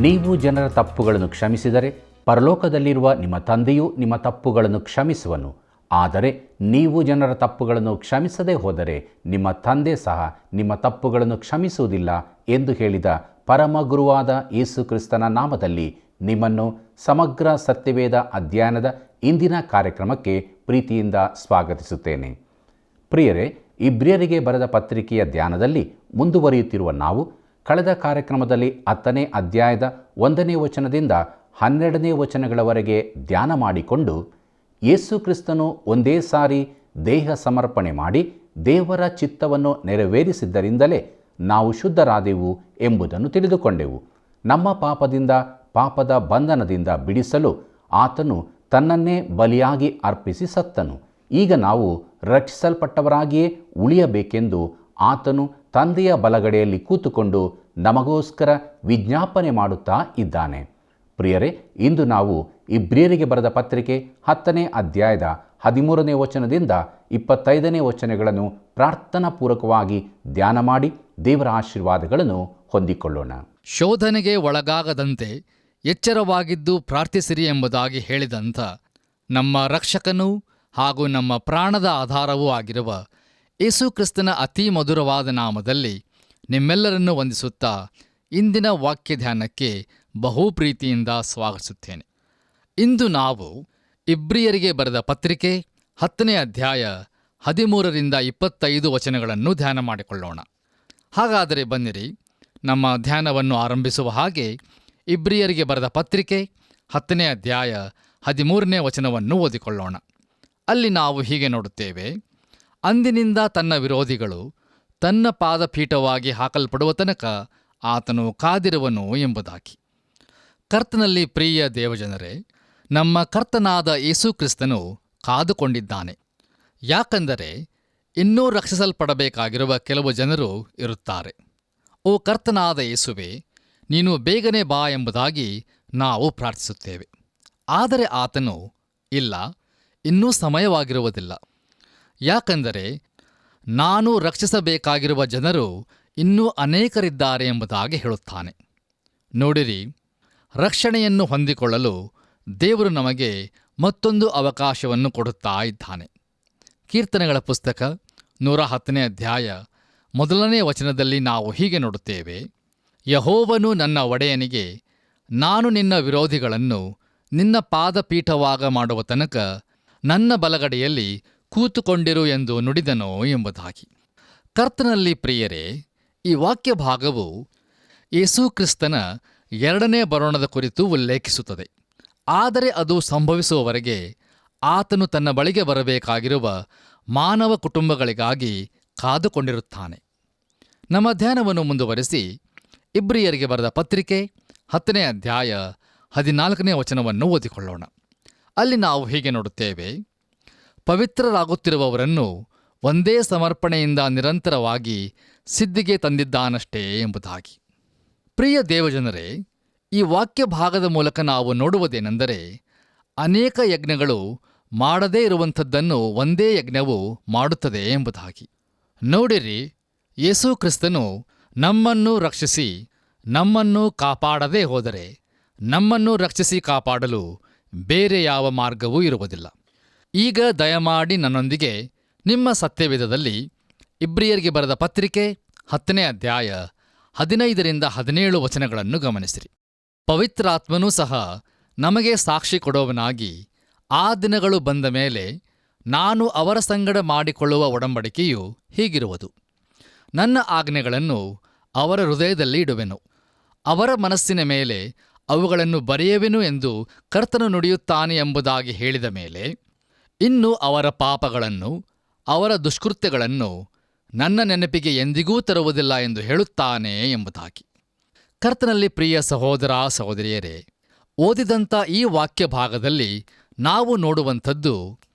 ನೀವು ಜನರ ತಪ್ಪುಗಳನ್ನು ಕ್ಷಮಿಸಿದರೆ ಪರಲೋಕದಲ್ಲಿರುವ ನಿಮ್ಮ ತಂದೆಯು ನಿಮ್ಮ ತಪ್ಪುಗಳನ್ನು ಕ್ಷಮಿಸುವನು. ಆದರೆ ನೀವು ಜನರ ತಪ್ಪುಗಳನ್ನು ಕ್ಷಮಿಸದೇ ಹೋದರೆ ನಿಮ್ಮ ತಂದೆ ಸಹ ನಿಮ್ಮ ತಪ್ಪುಗಳನ್ನು ಕ್ಷಮಿಸುವುದಿಲ್ಲ ಎಂದು ಹೇಳಿದ ಪರಮಗುರುವಾದ ಯೇಸು ಕ್ರಿಸ್ತನ ನಾಮದಲ್ಲಿ ನಿಮ್ಮನ್ನು ಸಮಗ್ರ ಸತ್ಯವೇದ ಅಧ್ಯಯನದ ಇಂದಿನ ಕಾರ್ಯಕ್ರಮಕ್ಕೆ ಪ್ರೀತಿಯಿಂದ ಸ್ವಾಗತಿಸುತ್ತೇನೆ. ಪ್ರಿಯರೇ, ಇಬ್ರಿಯರಿಗೆ ಬರೆದ ಪತ್ರಿಕೆಯ ಧ್ಯಾನದಲ್ಲಿ ಮುಂದುವರಿಯುತ್ತಿರುವ ನಾವು ಕಳೆದ ಕಾರ್ಯಕ್ರಮದಲ್ಲಿ 10ನೇ ಅಧ್ಯಾಯದ 1ನೇ ವಚನದಿಂದ 12ನೇ ವಚನಗಳವರೆಗೆ ಧ್ಯಾನ ಮಾಡಿಕೊಂಡು ಯೇಸು ಕ್ರಿಸ್ತನು ಒಂದೇ ಸಾರಿ ದೇಹ ಸಮರ್ಪಣೆ ಮಾಡಿ ದೇವರ ಚಿತ್ತವನ್ನು ನೆರವೇರಿಸಿದ್ದರಿಂದಲೇ ನಾವು ಶುದ್ಧರಾದೆವು ಎಂಬುದನ್ನು ತಿಳಿದುಕೊಂಡೆವು. ನಮ್ಮ ಪಾಪದ ಬಂಧನದಿಂದ ಬಿಡಿಸಲು ಆತನು ತನ್ನನ್ನೇ ಬಲಿಯಾಗಿ ಅರ್ಪಿಸಿ ಸತ್ತನು. ಈಗ ನಾವು ರಕ್ಷಿಸಲ್ಪಟ್ಟವರಾಗಿಯೇ ಉಳಿಯಬೇಕೆಂದು ಆತನು ತಂದೆಯ ಬಲಗಡೆಯಲ್ಲಿ ಕೂತುಕೊಂಡು ನಮಗೋಸ್ಕರ ವಿಜ್ಞಾಪನೆ ಮಾಡುತ್ತಾ ಇದ್ದಾನೆ. ಪ್ರಿಯರೇ, ಇಂದು ನಾವು ಇಬ್ರಿಯರಿಗೆ ಬರೆದ ಪತ್ರಿಕೆ 10ನೇ ಅಧ್ಯಾಯದ 13ನೇ ವಚನದಿಂದ 25ನೇ ವಚನಗಳನ್ನು ಪ್ರಾರ್ಥನಾಪೂರ್ವಕವಾಗಿ ಧ್ಯಾನ ಮಾಡಿ ದೇವರ ಆಶೀರ್ವಾದಗಳನ್ನು ಹೊಂದಿಕೊಳ್ಳೋಣ. ಶೋಧನೆಗೆ ಒಳಗಾಗದಂತೆ ಎಚ್ಚರವಾಗಿದ್ದು ಪ್ರಾರ್ಥಿಸಿರಿ ಎಂಬುದಾಗಿ ಹೇಳಿದಂಥ ನಮ್ಮ ರಕ್ಷಕನೂ ಹಾಗೂ ನಮ್ಮ ಪ್ರಾಣದ ಆಧಾರವೂ ಆಗಿರುವ ಯೇಸು ಕ್ರಿಸ್ತನ ಅತೀ ಮಧುರವಾದ ನಾಮದಲ್ಲಿ ನಿಮ್ಮೆಲ್ಲರನ್ನು ವಂದಿಸುತ್ತಾ ಇಂದಿನ ವಾಕ್ಯ ಧ್ಯಾನಕ್ಕೆ ಬಹು ಪ್ರೀತಿಯಿಂದ ಸ್ವಾಗತಿಸುತ್ತೇನೆ. ಇಂದು ನಾವು ಇಬ್ರಿಯರಿಗೆ ಬರೆದ ಪತ್ರಿಕೆ 10ನೇ ಅಧ್ಯಾಯ 13ರಿಂದ 25 ವಚನಗಳನ್ನು ಧ್ಯಾನ ಮಾಡಿಕೊಳ್ಳೋಣ. ಹಾಗಾದರೆ ಬನ್ನಿರಿ, ನಮ್ಮ ಧ್ಯಾನವನ್ನು ಆರಂಭಿಸುವ ಹಾಗೆ ಇಬ್ರಿಯರಿಗೆ ಬರೆದ ಪತ್ರಿಕೆ 10ನೇ ಅಧ್ಯಾಯ 13ನೇ ವಚನವನ್ನು ಓದಿಕೊಳ್ಳೋಣ. ಅಲ್ಲಿ ನಾವು ಹೀಗೆ ನೋಡುತ್ತೇವೆ: ಅಂದಿನಿಂದ ತನ್ನ ವಿರೋಧಿಗಳು ತನ್ನ ಪಾದಪೀಠವಾಗಿ ಹಾಕಲ್ಪಡುವ ತನಕ ಆತನು ಕಾದಿರುವನು ಎಂಬುದಾಗಿ. ಕರ್ತನಲ್ಲಿ ಪ್ರಿಯ ದೇವಜನರೇ, ನಮ್ಮ ಕರ್ತನಾದ ಯೇಸು ಕ್ರಿಸ್ತನು ಕಾದುಕೊಂಡಿದ್ದಾನೆ. ಯಾಕಂದರೆ ಇನ್ನೂ ರಕ್ಷಿಸಲ್ಪಡಬೇಕಾಗಿರುವ ಕೆಲವು ಜನರು ಇರುತ್ತಾರೆ. ಓ ಕರ್ತನಾದ ಯೇಸುವೆ, ನೀನು ಬೇಗನೆ ಬಾ ಎಂಬುದಾಗಿ ನಾವು ಪ್ರಾರ್ಥಿಸುತ್ತೇವೆ. ಆದರೆ ಆತನು, ಇಲ್ಲ, ಇನ್ನೂ ಸಮಯವಾಗಿರುವುದಿಲ್ಲ. ಯಾಕಂದರೆ ನಾನು ರಕ್ಷಿಸಬೇಕಾಗಿರುವ ಜನರು ಇನ್ನೂ ಅನೇಕರಿದ್ದಾರೆ ಎಂಬುದಾಗಿ ಹೇಳುತ್ತಾನೆ. ನೋಡಿರಿ, ರಕ್ಷಣೆಯನ್ನು ಹೊಂದಿಕೊಳ್ಳಲು ದೇವರು ನಮಗೆ ಮತ್ತೊಂದು ಅವಕಾಶವನ್ನು ಕೊಡುತ್ತಾ ಇದ್ದಾನೆ. ಕೀರ್ತನೆಗಳ ಪುಸ್ತಕ 110ನೇ ಅಧ್ಯಾಯ 1ನೇ ವಚನದಲ್ಲಿ ನಾವು ಹೀಗೆ ನೋಡುತ್ತೇವೆ: ಯೆಹೋವನು ನನ್ನ ಒಡೆಯನಿಗೆ, ನಾನು ನಿನ್ನ ವಿರೋಧಿಗಳನ್ನು ನಿನ್ನ ಪಾದಪೀಠವಾಗ ಮಾಡುವ ತನಕ ನನ್ನ ಬಲಗಡೆಯಲ್ಲಿ ಕೂತುಕೊಂಡಿರು ಎಂದು ನುಡಿದನು ಎಂಬುದಾಗಿ. ಕರ್ತನಲ್ಲಿ ಪ್ರಿಯರೇ, ಈ ವಾಕ್ಯ ಭಾಗವು ಯೇಸು ಕ್ರಿಸ್ತನ 2ನೇ ಬರೋಣದ ಕುರಿತು ಉಲ್ಲೇಖಿಸುತ್ತದೆ. ಆದರೆ ಅದು ಸಂಭವಿಸುವವರೆಗೆ ಆತನು ತನ್ನ ಬಳಿಗೆ ಬರಬೇಕಾಗಿರುವ ಮಾನವ ಕುಟುಂಬಗಳಿಗಾಗಿ ಕಾದುಕೊಂಡಿರುತ್ತಾನೆ. ನಮ್ಮ ಧ್ಯಾನವನ್ನು ಮುಂದುವರಿಸಿ ಇಬ್ರಿಯರಿಗೆ ಬರೆದ ಪತ್ರಿಕೆ 10ನೇ ಅಧ್ಯಾಯ 14ನೇ ವಚನವನ್ನು ಓದಿಕೊಳ್ಳೋಣ. ಅಲ್ಲಿ ನಾವು ಹೀಗೆ ನೋಡುತ್ತೇವೆ: ಪವಿತ್ರರಾಗುತ್ತಿರುವವರನ್ನು ಒಂದೇ ಸಮರ್ಪಣೆಯಿಂದ ನಿರಂತರವಾಗಿ ಸಿದ್ಧಿಗೆ ತಂದಿದ್ದಾನಷ್ಟೇ ಎಂಬುದಾಗಿ. ಪ್ರಿಯ ದೇವಜನರೇ, ಈ ವಾಕ್ಯ ಭಾಗದ ಮೂಲಕ ನಾವು ನೋಡುವುದೇನೆಂದರೆ, ಅನೇಕ ಯಜ್ಞಗಳು ಮಾಡದೇ ಇರುವಂಥದ್ದನ್ನು ಒಂದೇ ಯಜ್ಞವು ಮಾಡುತ್ತದೆ ಎಂಬುದಾಗಿ. ನೋಡಿರಿ, ಯೇಸು ಕ್ರಿಸ್ತನು ನಮ್ಮನ್ನು ರಕ್ಷಿಸಿ ನಮ್ಮನ್ನು ಕಾಪಾಡದೇ ಹೋದರೆ ನಮ್ಮನ್ನು ರಕ್ಷಿಸಿ ಕಾಪಾಡಲು ಬೇರೆ ಯಾವ ಮಾರ್ಗವೂ ಇರುವುದಿಲ್ಲ. ಈಗ ದಯಮಾಡಿ ನನ್ನೊಂದಿಗೆ ನಿಮ್ಮ ಸತ್ಯವೇದದಲ್ಲಿ ಇಬ್ರಿಯರಿಗೆ ಬರೆದ ಪತ್ರಿಕೆ 10ನೇ ಅಧ್ಯಾಯ 15ರಿಂದ 17 ವಚನಗಳನ್ನು ಗಮನಿಸಿರಿ. ಪವಿತ್ರಾತ್ಮನೂ ಸಹ ನಮಗೆ ಸಾಕ್ಷಿ ಕೊಡುವವನಾಗಿ, ಆ ದಿನಗಳು ಬಂದ ಮೇಲೆ ನಾನು ಅವರ ಸಂಗಡ ಮಾಡಿಕೊಳ್ಳುವ ಒಡಂಬಡಿಕೆಯು ಹೀಗಿರುವುದು: ನನ್ನ ಆಜ್ಞೆಗಳನ್ನು ಅವರ ಹೃದಯದಲ್ಲಿ ಇಡುವೆನು, ಅವರ ಮನಸ್ಸಿನ ಮೇಲೆ ಅವುಗಳನ್ನು ಬರೆಯುವೆನು ಎಂದು ಕರ್ತನು ನುಡಿಯುತ್ತಾನೆ ಎಂಬುದಾಗಿ ಹೇಳಿದ ಮೇಲೆ, ಇನ್ನು ಅವರ ಪಾಪಗಳನ್ನು ಅವರ ದುಷ್ಕೃತ್ಯಗಳನ್ನು ನನ್ನ ನೆನಪಿಗೆ ಎಂದಿಗೂ ತರುವುದಿಲ್ಲ ಎಂದು ಹೇಳುತ್ತಾನೆ ಎಂಬುದಾಗಿ. ಕರ್ತನಲ್ಲಿ ಪ್ರಿಯ ಸಹೋದರ ಸಹೋದರಿಯರೇ, ಓದಿದಂಥ ಈ ವಾಕ್ಯ ಭಾಗದಲ್ಲಿ ನಾವು ನೋಡುವಂಥದ್ದು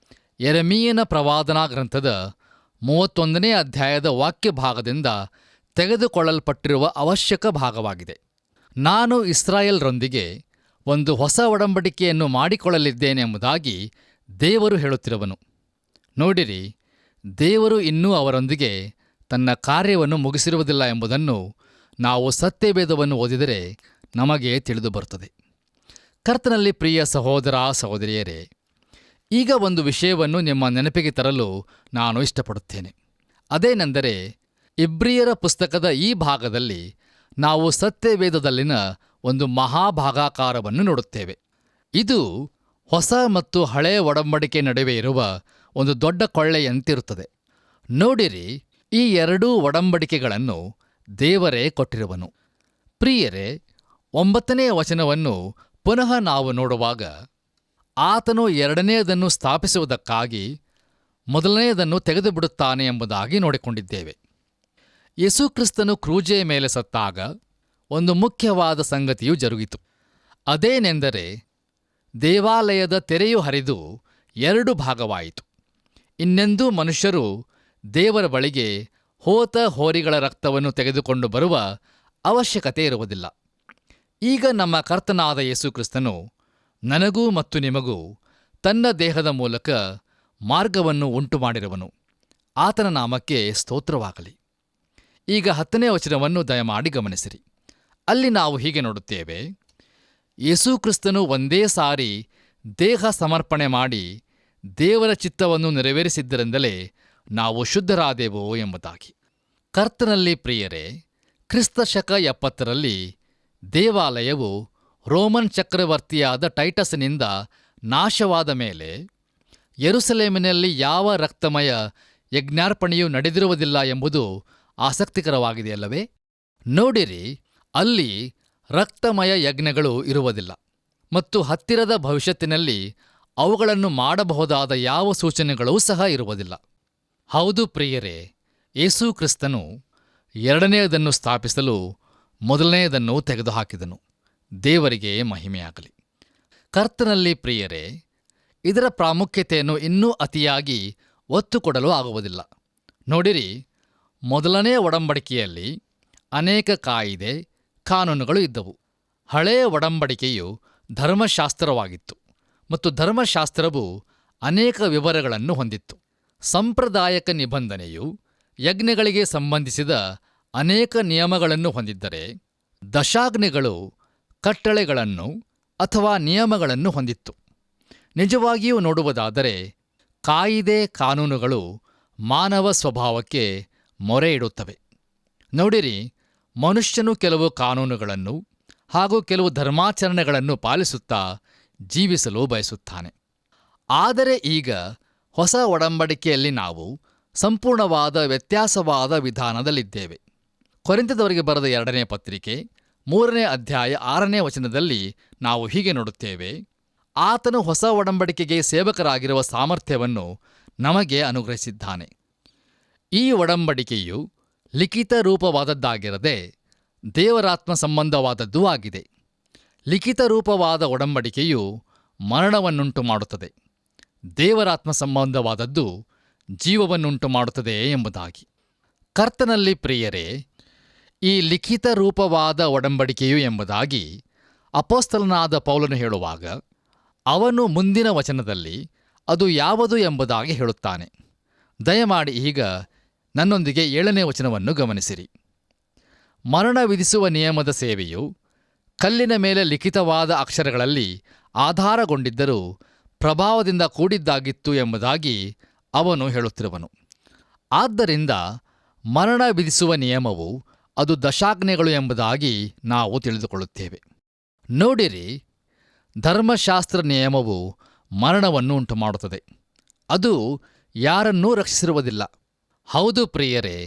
ಯೆರೆಮೀಯನ ಪ್ರವಾದನಾ ಗ್ರಂಥದ 31ನೇ ಅಧ್ಯಾಯದ ವಾಕ್ಯ ಭಾಗದಿಂದ ತೆಗೆದುಕೊಳ್ಳಲ್ಪಟ್ಟಿರುವ ಅವಶ್ಯಕ ಭಾಗವಾಗಿದೆ. ನಾನು ಇಸ್ರಾಯೇಲ್ರೊಂದಿಗೆ ಒಂದು ಹೊಸ ಒಡಂಬಡಿಕೆಯನ್ನು ಮಾಡಿಕೊಳ್ಳಲಿದ್ದೇನೆ ಎಂಬುದಾಗಿ ದೇವರು ಹೇಳುತ್ತಿರುವನು. ನೋಡಿರಿ, ದೇವರು ಇನ್ನೂ ಅವರೊಂದಿಗೆ ತನ್ನ ಕಾರ್ಯವನ್ನು ಮುಗಿಸಿರುವುದಿಲ್ಲ ಎಂಬುದನ್ನು ನಾವು ಸತ್ಯವೇದವನ್ನು ಓದಿದರೆ ನಮಗೆ ತಿಳಿದು ಬರುತ್ತದೆ. ಕರ್ತನಲ್ಲಿ ಪ್ರಿಯ ಸಹೋದರ ಸಹೋದರಿಯರೇ, ಈಗ ಒಂದು ವಿಷಯವನ್ನು ನಿಮ್ಮ ನೆನಪಿಗೆ ತರಲು ನಾನು ಇಷ್ಟಪಡುತ್ತೇನೆ. ಅದೇನೆಂದರೆ, ಇಬ್ರಿಯರ ಪುಸ್ತಕದ ಈ ಭಾಗದಲ್ಲಿ ನಾವು ಸತ್ಯವೇದದಲ್ಲಿನ ಒಂದು ಮಹಾಭಾಗಾಕಾರವನ್ನು ನೋಡುತ್ತೇವೆ. ಇದು ಹೊಸ ಮತ್ತು ಹಳೆಯ ಒಡಂಬಡಿಕೆ ನಡುವೆ ಇರುವ ಒಂದು ದೊಡ್ಡ ಕೊಳ್ಳೆಯಂತಿರುತ್ತದೆ. ನೋಡಿರಿ, ಈ ಎರಡೂ ಒಡಂಬಡಿಕೆಗಳನ್ನು ದೇವರೇ ಕೊಟ್ಟಿರುವನು. ಪ್ರಿಯರೇ, 9ನೇ ವಚನವನ್ನು ಪುನಃ ನಾವು ನೋಡುವಾಗ, ಆತನು ಎರಡನೆಯದನ್ನು ಸ್ಥಾಪಿಸುವುದಕ್ಕಾಗಿ ಮೊದಲನೆಯದನ್ನು ತೆಗೆದುಬಿಡುತ್ತಾನೆ ಎಂಬುದಾಗಿ ನೋಡಿಕೊಂಡಿದ್ದೇವೆ. ಯೇಸುಕ್ರಿಸ್ತನು ಕ್ರೂಜೆಯ ಮೇಲೆ ಸತ್ತಾಗ ಒಂದು ಮುಖ್ಯವಾದ ಸಂಗತಿಯು ಜರುಗಿತು. ಅದೇನೆಂದರೆ, ದೇವಾಲಯದ ತೆರೆಯು ಹರಿದು 2 ಭಾಗವಾಯಿತು. ಇನ್ನೆಂದೂ ಮನುಷ್ಯರು ದೇವರ ಬಳಿಗೆ ಹೋತ ಹೋರಿಗಳ ರಕ್ತವನ್ನು ತೆಗೆದುಕೊಂಡು ಬರುವ ಅವಶ್ಯಕತೆ ಇರುವುದಿಲ್ಲ. ಈಗ ನಮ್ಮ ಕರ್ತನಾದ ಯೇಸುಕ್ರಿಸ್ತನು ನನಗೂ ಮತ್ತು ನಿಮಗೂ ತನ್ನ ದೇಹದ ಮೂಲಕ ಮಾರ್ಗವನ್ನು ಉಂಟುಮಾಡಿರುವನು. ಆತನ ನಾಮಕ್ಕೆ ಸ್ತೋತ್ರವಾಗಲಿ. ಈಗ 10ನೇ ವಚನವನ್ನು ದಯಮಾಡಿ ಗಮನಿಸಿರಿ. ಅಲ್ಲಿ ನಾವು ಹೀಗೆ ನೋಡುತ್ತೇವೆ, ಯೇಸುಕ್ರಿಸ್ತನು ಒಂದೇ ಸಾರಿ ದೇಹ ಸಮರ್ಪಣೆ ಮಾಡಿ ದೇವರ ಚಿತ್ತವನ್ನು ನೆರವೇರಿಸಿದ್ದರಿಂದಲೇ ನಾವು ಶುದ್ಧರಾದೆವು ಎಂಬುದಾಗಿ. ಕರ್ತನಲ್ಲಿ ಪ್ರಿಯರೇ, ಕ್ರಿಸ್ತ ಶಕ 70ರಲ್ಲಿ ದೇವಾಲಯವು ರೋಮನ್ ಚಕ್ರವರ್ತಿಯಾದ ಟೈಟಸ್ನಿಂದ ನಾಶವಾದ ಮೇಲೆ ಯೆರೂಸಲೇಮಿನಲ್ಲಿ ಯಾವ ರಕ್ತಮಯ ಯಜ್ಞಾರ್ಪಣೆಯೂ ನಡೆದಿರುವುದಿಲ್ಲ ಎಂಬುದು ಆಸಕ್ತಿಕರವಾಗಿದೆಯಲ್ಲವೇ? ನೋಡಿರಿ, ಅಲ್ಲಿ ರಕ್ತಮಯ ಯಜ್ಞಗಳು ಇರುವುದಿಲ್ಲ ಮತ್ತು ಹತ್ತಿರದ ಭವಿಷ್ಯತ್ತಿನಲ್ಲಿ ಅವುಗಳನ್ನು ಮಾಡಬಹುದಾದ ಯಾವ ಸೂಚನೆಗಳೂ ಸಹ ಇರುವುದಿಲ್ಲ. ಹೌದು ಪ್ರಿಯರೇ, ಯೇಸು ಕ್ರಿಸ್ತನು ಎರಡನೆಯದನ್ನು ಸ್ಥಾಪಿಸಲು ಮೊದಲನೆಯದನ್ನು ತೆಗೆದುಹಾಕಿದನು. ದೇವರಿಗೆ ಮಹಿಮೆಯಾಗಲಿ. ಕರ್ತನಲ್ಲಿ ಪ್ರಿಯರೇ, ಇದರ ಪ್ರಾಮುಖ್ಯತೆಯನ್ನು ಇನ್ನೂ ಅತಿಯಾಗಿ ಒತ್ತು ಕೊಡಲು ಆಗುವುದಿಲ್ಲ. ನೋಡಿರಿ, ಮೊದಲನೆಯ ಒಡಂಬಡಿಕೆಯಲ್ಲಿ ಅನೇಕ ಕಾಯಿದೆ ಕಾನೂನುಗಳು ಇದ್ದವು. ಹಳೆಯ ಒಡಂಬಡಿಕೆಯು ಧರ್ಮಶಾಸ್ತ್ರವಾಗಿತ್ತು ಮತ್ತು ಧರ್ಮಶಾಸ್ತ್ರವು ಅನೇಕ ವಿವರಗಳನ್ನು ಹೊಂದಿತ್ತು. ಸಂಪ್ರದಾಯಕ ನಿಬಂಧನೆಯು ಯಜ್ಞಗಳಿಗೆ ಸಂಬಂಧಿಸಿದ ಅನೇಕ ನಿಯಮಗಳನ್ನು ಹೊಂದಿದ್ದರೆ, ದಶಾಜ್ಞೆಗಳು ಕಟ್ಟಳೆಗಳನ್ನು ಅಥವಾ ನಿಯಮಗಳನ್ನು ಹೊಂದಿತ್ತು. ನಿಜವಾಗಿಯೂ ನೋಡುವುದಾದರೆ, ಕಾಯಿದೆ ಕಾನೂನುಗಳು ಮಾನವ ಸ್ವಭಾವಕ್ಕೆ ಮೊರೆ ಇಡುತ್ತವೆ. ನೋಡಿರಿ, ಮನುಷ್ಯನು ಕೆಲವು ಕಾನೂನುಗಳನ್ನು ಹಾಗೂ ಕೆಲವು ಧರ್ಮಾಚರಣೆಗಳನ್ನು ಪಾಲಿಸುತ್ತಾ ಜೀವಿಸಲು ಬಯಸುತ್ತಾನೆ. ಆದರೆ ಈಗ ಹೊಸ ಒಡಂಬಡಿಕೆಯಲ್ಲಿ ನಾವು ಸಂಪೂರ್ಣವಾದ ವ್ಯತ್ಯಾಸವಾದ ವಿಧಾನದಲ್ಲಿದ್ದೇವೆ. ಕೊರಿಂಥದವರಿಗೆ ಬರೆದ 2ನೇ ಪತ್ರಿಕೆ 3ನೇ ಅಧ್ಯಾಯ 6ನೇ ವಚನದಲ್ಲಿ ನಾವು ಹೀಗೆ ನೋಡುತ್ತೇವೆ, ಆತನು ಹೊಸ ಒಡಂಬಡಿಕೆಗೆ ಸೇವಕರಾಗಿರುವ ಸಾಮರ್ಥ್ಯವನ್ನು ನಮಗೆ ಅನುಗ್ರಹಿಸಿದ್ದಾನೆ. ಈ ಒಡಂಬಡಿಕೆಯು ಲಿಖಿತ ರೂಪವಾದದ್ದಾಗಿರದೆ ದೇವರಾತ್ಮ ಸಂಬಂಧವಾದದ್ದೂ ಆಗಿದೆ. ಲಿಖಿತ ರೂಪವಾದ ಒಡಂಬಡಿಕೆಯು ಮರಣವನ್ನುಂಟು ಮಾಡುತ್ತದೆ, ದೇವರಾತ್ಮ ಸಂಬಂಧವಾದದ್ದು ಜೀವವನ್ನುಂಟು ಮಾಡುತ್ತದೆ ಎಂಬುದಾಗಿ. ಕರ್ತನಲ್ಲಿ ಪ್ರಿಯರೇ, ಈ ಲಿಖಿತ ರೂಪವಾದ ಒಡಂಬಡಿಕೆಯು ಎಂಬುದಾಗಿ ಅಪೊಸ್ತಲನಾದ ಪೌಲನು ಹೇಳುವಾಗ, ಅವನು ಮುಂದಿನ ವಚನದಲ್ಲಿ ಅದು ಯಾವುದು ಎಂಬುದಾಗಿ ಹೇಳುತ್ತಾನೆ. ದಯಮಾಡಿ ಈಗ ನನ್ನೊಂದಿಗೆ 7ನೇ ವಚನವನ್ನು ಗಮನಿಸಿರಿ. ಮರಣ ವಿಧಿಸುವ ನಿಯಮದ ಸೇವೆಯು ಕಲ್ಲಿನ ಮೇಲೆ ಲಿಖಿತವಾದ ಅಕ್ಷರಗಳಲ್ಲಿ ಆಧಾರಗೊಂಡಿದ್ದರೂ ಪ್ರಭಾವದಿಂದ ಕೂಡಿದ್ದಾಗಿತ್ತು ಎಂಬುದಾಗಿ ಅವನು ಹೇಳುತ್ತಿರುವನು. ಆದ್ದರಿಂದ ಮರಣ ವಿಧಿಸುವ ನಿಯಮವು ಅದು ದಶಾಜ್ಞೆಗಳು ಎಂಬುದಾಗಿ ನಾವು ತಿಳಿದುಕೊಳ್ಳುತ್ತೇವೆ. ನೋಡಿರಿ, ಧರ್ಮಶಾಸ್ತ್ರ ನಿಯಮವು ಮರಣವನ್ನು ಉಂಟುಮಾಡುತ್ತದೆ. ಅದು ಯಾರನ್ನೂ ರಕ್ಷಿಸಿರುವುದಿಲ್ಲ. ಹೌದು ಪ್ರಿಯರೇ,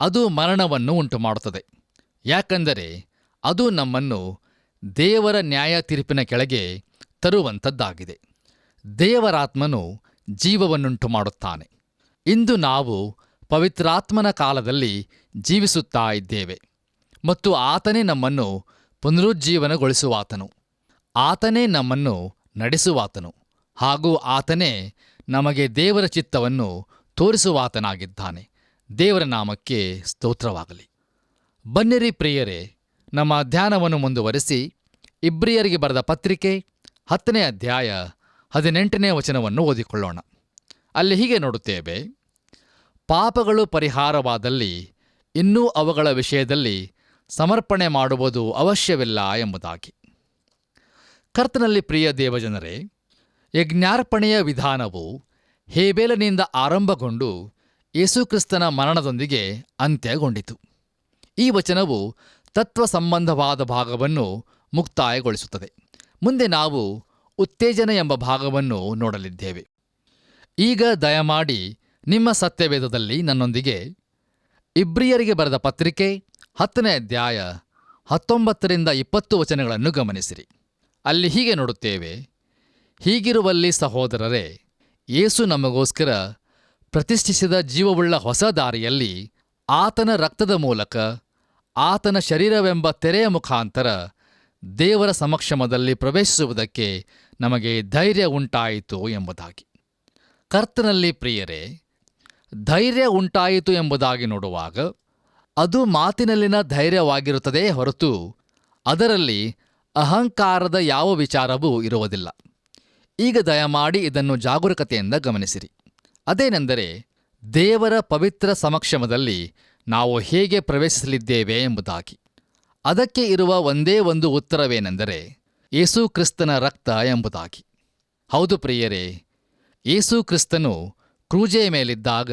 ಅದು ಮರಣವನ್ನು ಉಂಟುಮಾಡುತ್ತದೆ. ಯಾಕೆಂದರೆ ಅದು ನಮ್ಮನ್ನು ದೇವರ ನ್ಯಾಯ ತೀರ್ಪಿನ ಕೆಳಗೆ ತರುವಂಥದ್ದಾಗಿದೆ. ದೇವರಾತ್ಮನು ಜೀವವನ್ನುಂಟು ಮಾಡುತ್ತಾನೆ. ಇಂದು ನಾವು ಪವಿತ್ರಾತ್ಮನ ಕಾಲದಲ್ಲಿ ಜೀವಿಸುತ್ತಾ ಇದ್ದೇವೆ ಮತ್ತು ಆತನೇ ನಮ್ಮನ್ನು ಪುನರುಜ್ಜೀವನಗೊಳಿಸುವಾತನು. ಆತನೇ ನಮ್ಮನ್ನು ನಡೆಸುವಾತನು ಹಾಗೂ ಆತನೇ ನಮಗೆ ದೇವರ ಚಿತ್ತವನ್ನು ತೋರಿಸುವಾತನಾಗಿದ್ದಾನೆ. ದೇವರ ನಾಮಕ್ಕೆ ಸ್ತೋತ್ರವಾಗಲಿ. ಬನ್ನಿರಿ ಪ್ರಿಯರೇ, ನಮ್ಮ ಧ್ಯಾನವನ್ನು ಮುಂದುವರಿಸಿ ಇಬ್ರಿಯರಿಗೆ ಬರೆದ ಪತ್ರಿಕೆ 10ನೇ ಅಧ್ಯಾಯ 18ನೇ ವಚನವನ್ನು ಓದಿಕೊಳ್ಳೋಣ. ಅಲ್ಲಿ ಹೀಗೆ ನೋಡುತ್ತೇವೆ, ಪಾಪಗಳು ಪರಿಹಾರವಾದಲ್ಲಿ ಇನ್ನೂ ಅವುಗಳ ವಿಷಯದಲ್ಲಿ ಸಮರ್ಪಣೆ ಮಾಡುವುದು ಅವಶ್ಯವಿಲ್ಲ ಎಂಬುದಾಗಿ. ಕರ್ತನಲ್ಲಿ ಪ್ರಿಯ ದೇವಜನರೇ, ಯಜ್ಞಾರ್ಪಣೆಯ ವಿಧಾನವು ಹೇಬೇಲನಿಂದ ಆರಂಭಗೊಂಡು ಯೇಸುಕ್ರಿಸ್ತನ ಮರಣದೊಂದಿಗೆ ಅಂತ್ಯಗೊಂಡಿತು. ಈ ವಚನವು ತತ್ವ ಸಂಬಂಧವಾದ ಭಾಗವನ್ನು ಮುಕ್ತಾಯಗೊಳಿಸುತ್ತದೆ. ಮುಂದೆ ನಾವು ಉತ್ತೇಜನ ಎಂಬ ಭಾಗವನ್ನು ನೋಡಲಿದ್ದೇವೆ. ಈಗ ದಯಮಾಡಿ ನಿಮ್ಮ ಸತ್ಯವೇದದಲ್ಲಿ ನನ್ನೊಂದಿಗೆ ಇಬ್ರಿಯರಿಗೆ ಬರೆದ ಪತ್ರಿಕೆ 10ನೇ ಅಧ್ಯಾಯ 19ರಿಂದ 20 ವಚನಗಳನ್ನು ಗಮನಿಸಿರಿ. ಅಲ್ಲಿ ಹೀಗೆ ನೋಡುತ್ತೇವೆ: ಹೀಗಿರುವಲ್ಲಿ ಸಹೋದರರೇ, ಯೇಸು ನಮಗೋಸ್ಕರ ಪ್ರತಿಷ್ಠಿಸಿದ ಜೀವವುಳ್ಳ ಹೊಸ ದಾರಿಯಲ್ಲಿ ಆತನ ರಕ್ತದ ಮೂಲಕ ಆತನ ಶರೀರವೆಂಬ ತೆರೆಯ ಮುಖಾಂತರ ದೇವರ ಸಮಕ್ಷಮದಲ್ಲಿ ಪ್ರವೇಶಿಸುವುದಕ್ಕೆ ನಮಗೆ ಧೈರ್ಯ ಉಂಟಾಯಿತು ಎಂಬುದಾಗಿ. ಕರ್ತನಲ್ಲಿ ಪ್ರಿಯರೇ, ಧೈರ್ಯ ಉಂಟಾಯಿತು ಎಂಬುದಾಗಿ ನೋಡುವಾಗ ಅದು ಮಾತಿನಲ್ಲಿನ ಧೈರ್ಯವಾಗಿರುತ್ತದೇ ಹೊರತು ಅದರಲ್ಲಿ ಅಹಂಕಾರದ ಯಾವ ವಿಚಾರವೂ ಇರುವುದಿಲ್ಲ. ಈಗ ದಯಮಾಡಿ ಇದನ್ನು ಜಾಗರೂಕತೆಯಿಂದ ಗಮನಿಸಿರಿ. ಅದೇನೆಂದರೆ, ದೇವರ ಪವಿತ್ರ ಸಮಕ್ಷಮದಲ್ಲಿ ನಾವು ಹೇಗೆ ಪ್ರವೇಶಿಸಲಿದ್ದೇವೆ ಎಂಬುದಾಗಿ. ಅದಕ್ಕೆ ಇರುವ ಒಂದೇ ಒಂದು ಉತ್ತರವೇನೆಂದರೆ ಯೇಸು ಕ್ರಿಸ್ತನ ರಕ್ತ ಎಂಬುದಾಗಿ. ಹೌದು ಪ್ರಿಯರೇ, ಯೇಸು ಕ್ರಿಸ್ತನು ಕ್ರೂಜೆಯ ಮೇಲಿದ್ದಾಗ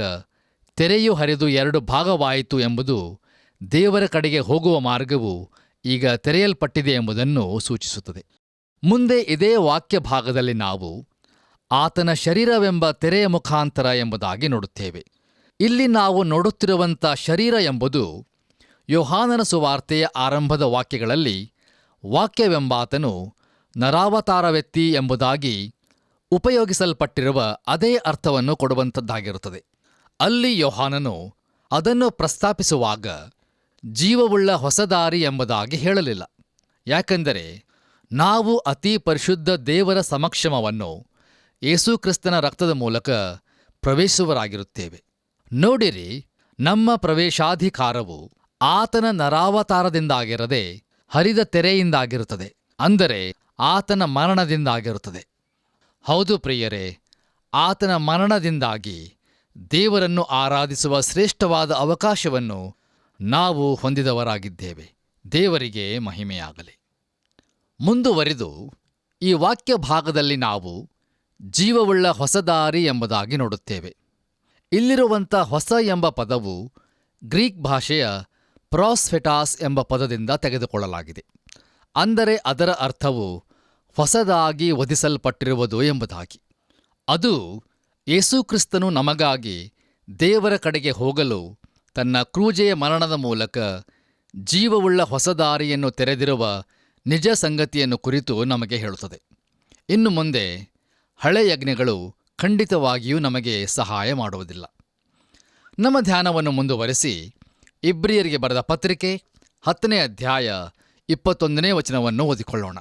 ತೆರೆಯು ಹರಿದು 2 ಭಾಗವಾಯಿತು ಎಂಬುದು ದೇವರ ಕಡೆಗೆ ಹೋಗುವ ಮಾರ್ಗವು ಈಗ ತೆರೆಯಲ್ಪಟ್ಟಿದೆ ಎಂಬುದನ್ನು ಸೂಚಿಸುತ್ತದೆ. ಮುಂದೆ ಇದೇ ವಾಕ್ಯ ಭಾಗದಲ್ಲಿ ನಾವು ಆತನ ಶರೀರವೆಂಬ ತೆರೆಯ ಮುಖಾಂತರ ಎಂಬುದಾಗಿ ನೋಡುತ್ತೇವೆ. ಇಲ್ಲಿ ನಾವು ನೋಡುತ್ತಿರುವಂಥ ಶರೀರ ಎಂಬುದು ಯೋಹಾನನ ಸುವಾರ್ತೆಯ ಆರಂಭದ ವಾಕ್ಯಗಳಲ್ಲಿ ವಾಕ್ಯವೆಂಬಾತನು ನರಾವತಾರವೆತ್ತಿ ಎಂಬುದಾಗಿ ಉಪಯೋಗಿಸಲ್ಪಟ್ಟಿರುವ ಅದೇ ಅರ್ಥವನ್ನು ಕೊಡುವಂಥದ್ದಾಗಿರುತ್ತದೆ. ಅಲ್ಲಿ ಯೋಹಾನನು ಅದನ್ನು ಪ್ರಸ್ತಾಪಿಸುವಾಗ ಜೀವವುಳ್ಳ ಹೊಸದಾರಿ ಎಂಬುದಾಗಿ ಹೇಳಲಿಲ್ಲ. ಯಾಕೆಂದರೆ ನಾವು ಅತಿ ಪರಿಶುದ್ಧ ದೇವರ ಸಮಕ್ಷಮವನ್ನು ಯೇಸುಕ್ರಿಸ್ತನ ರಕ್ತದ ಮೂಲಕ ಪ್ರವೇಶಿಸುವರಾಗಿರುತ್ತೇವೆ. ನೋಡಿರಿ, ನಮ್ಮ ಪ್ರವೇಶಾಧಿಕಾರವು ಆತನ ನರಾವತಾರದಿಂದಾಗಿರದೆ ಹರಿದ ತೆರೆಯಿಂದಾಗಿರುತ್ತದೆ, ಅಂದರೆ ಆತನ ಮರಣದಿಂದಾಗಿರುತ್ತದೆ. ಹೌದು ಪ್ರಿಯರೇ, ಆತನ ಮರಣದಿಂದಾಗಿ ದೇವರನ್ನು ಆರಾಧಿಸುವ ಶ್ರೇಷ್ಠವಾದ ಅವಕಾಶವನ್ನು ನಾವು ಹೊಂದಿದವರಾಗಿದ್ದೇವೆ. ದೇವರಿಗೆ ಮಹಿಮೆಯಾಗಲಿ. ಮುಂದುವರಿದು ಈ ವಾಕ್ಯ ಭಾಗದಲ್ಲಿ ನಾವು ಜೀವವುಳ್ಳ ಹೊಸದಾರಿ ಎಂಬುದಾಗಿ ನೋಡುತ್ತೇವೆ. ಇಲ್ಲಿರುವಂಥ ಹೊಸ ಎಂಬ ಪದವು ಗ್ರೀಕ್ ಭಾಷೆಯ ಪ್ರಾಸ್ಫೆಟಾಸ್ ಎಂಬ ಪದದಿಂದ ತೆಗೆದುಕೊಳ್ಳಲಾಗಿದೆ. ಅಂದರೆ ಅದರ ಅರ್ಥವು ಹೊಸದಾಗಿ ವಧಿಸಲ್ಪಟ್ಟಿರುವುದು ಎಂಬುದಾಗಿ. ಅದು ಯೇಸುಕ್ರಿಸ್ತನು ನಮಗಾಗಿ ದೇವರ ಕಡೆಗೆ ಹೋಗಲು ತನ್ನ ಕ್ರೂಜೆಯ ಮರಣದ ಮೂಲಕ ಜೀವವುಳ್ಳ ಹೊಸದಾರಿಯನ್ನು ತೆರೆದಿರುವ ನಿಜ ಸಂಗತಿಯನ್ನು ಕುರಿತು ನಮಗೆ ಹೇಳುತ್ತದೆ. ಇನ್ನು ಮುಂದೆ ಹಳೆ ಯಜ್ಞಗಳು ಖಂಡಿತವಾಗಿಯೂ ನಮಗೆ ಸಹಾಯ ಮಾಡುವುದಿಲ್ಲ. ನಮ್ಮ ಧ್ಯಾನವನ್ನು ಮುಂದುವರೆಸಿ ಇಬ್ರಿಯರಿಗೆ ಬರೆದ ಪತ್ರಿಕೆ 10ನೇ ಅಧ್ಯಾಯ 21ನೇ ವಚನವನ್ನು ಓದಿಕೊಳ್ಳೋಣ.